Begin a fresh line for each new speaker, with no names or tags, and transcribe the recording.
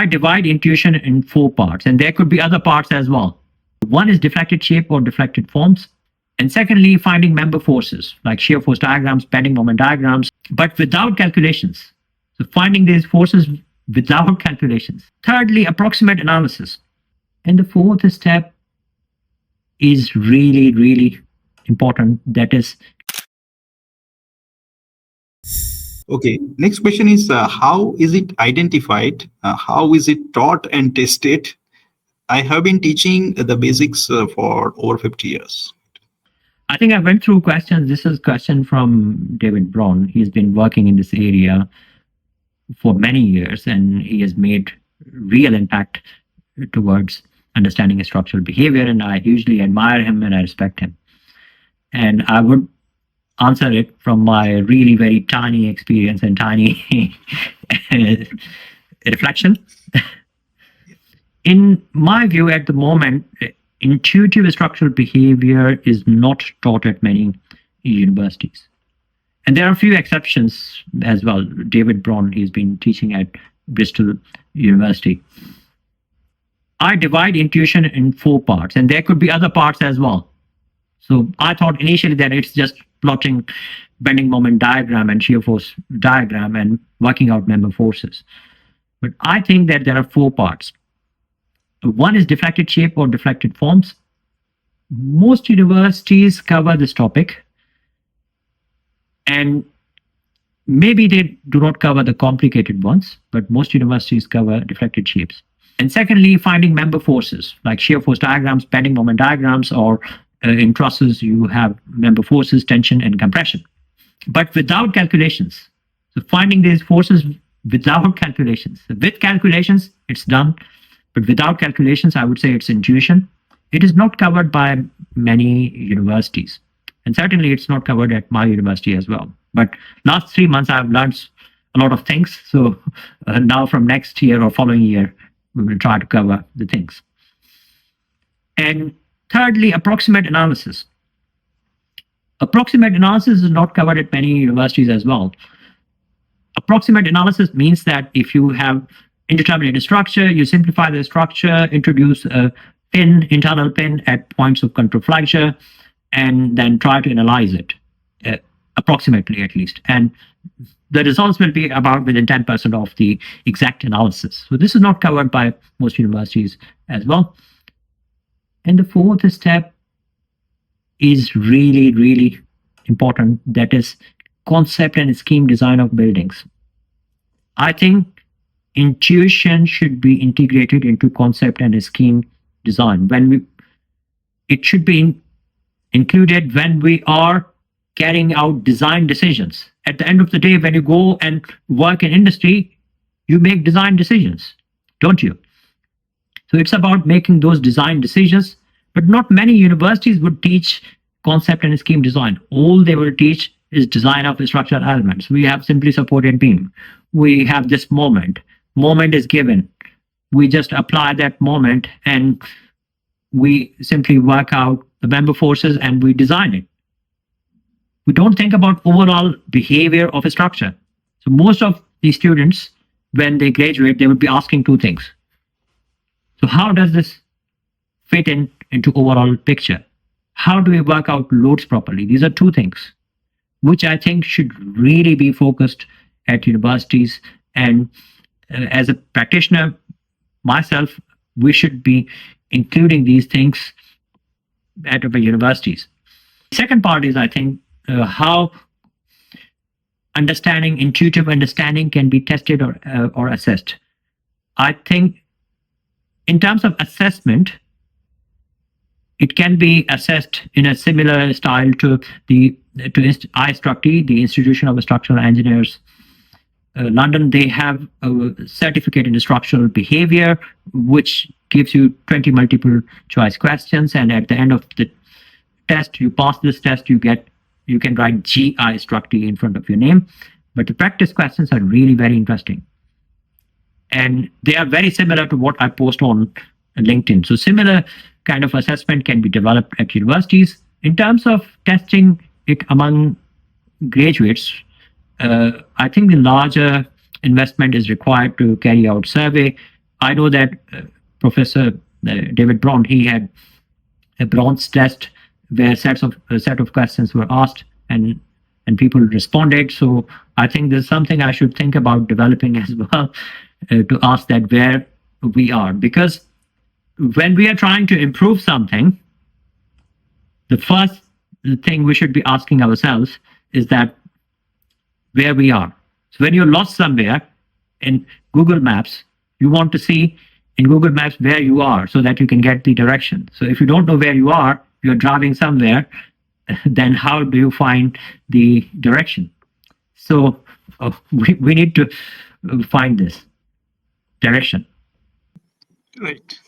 I divide intuition in 4 parts, and there could be other parts as well. One is deflected shape or deflected forms. And secondly, finding member forces like shear force diagrams, bending moment diagrams, but without calculations. So finding these forces without calculations. Thirdly, approximate analysis. And the fourth step is really, really important. That is.
Okay, next question is how is it identified? How is it taught and tested? I have been teaching the basics for over 50 years.
I think I went through questions. This is a question from David Brohn. He's been working in this area for many years, and he has made real impact towards understanding structural behavior, and I hugely admire him and I respect him. And I would answer it from my really very tiny experience and tiny reflection. In my view, at the moment, intuitive structural behavior is not taught at many universities. And there are a few exceptions as well. David Brohn, he's been teaching at Bristol University. I divide intuition in 4 parts, and there could be other parts as well. So I thought initially that it's just plotting bending moment diagram and shear force diagram and working out member forces. But I think that there are 4 parts. One is deflected shape or deflected forms. Most universities cover this topic, and maybe they do not cover the complicated ones, but most universities cover deflected shapes. And secondly, finding member forces like shear force diagrams, bending moment diagrams, or in trusses, you have member forces, tension, and compression, but without calculations. So finding these forces without calculations. With calculations, it's done. But without calculations, I would say it's intuition. It is not covered by many universities. And certainly it's not covered at my university as well. But last 3 months, I've learned a lot of things. So now from next year or following year, we will try to cover the things. And thirdly, approximate analysis. Approximate analysis is not covered at many universities as well. Approximate analysis means that if you have indeterminate structure, you simplify the structure, introduce a pin, internal pin at points of control flexure, and then try to analyze it, approximately at least. And the results will be about within 10% of the exact analysis. So this is not covered by most universities as well. And the 4th step is really, really important. That is concept and scheme design of buildings. I think intuition should be integrated into concept and scheme design. It should be included when we are carrying out design decisions. At the end of the day, when you go and work in industry, you make design decisions, don't you? So it's about making those design decisions, but not many universities would teach concept and scheme design. All they will teach is design of the structural elements. We have simply supported beam. We have this moment. Moment is given. We just apply that moment and we simply work out the member forces and we design it. We don't think about overall behavior of a structure. So most of the students, when they graduate, they would be asking 2 things. So how does this fit into overall picture? How do we work out loads properly? These are 2 things, which I think should really be focused at universities. And as a practitioner myself, we should be including these things at our universities. Second part is, I think, how intuitive understanding can be tested or assessed. I think in terms of assessment, it can be assessed in a similar style to IStructE, the Institution of Structural Engineers, London. They have a certificate in structural behavior, which gives you 20 multiple choice questions. And at the end of the test, you pass this test, you can write IStructE in front of your name. But the practice questions are really very interesting. And they are very similar to what I post on LinkedIn. So similar kind of assessment can be developed at universities. In terms of testing it among graduates, I think the larger investment is required to carry out survey I know that Professor David Brohn, he had a Brown's test where a set of questions were asked and people responded. So I think there's something I should think about developing as well, to ask that where we are. Because when we are trying to improve something, the first thing we should be asking ourselves is that where we are. So when you're lost somewhere in Google Maps, you want to see in Google Maps where you are so that you can get the direction. So if you don't know where you are, you're driving somewhere, then how do you find the direction? So we need to find this direction.
Right.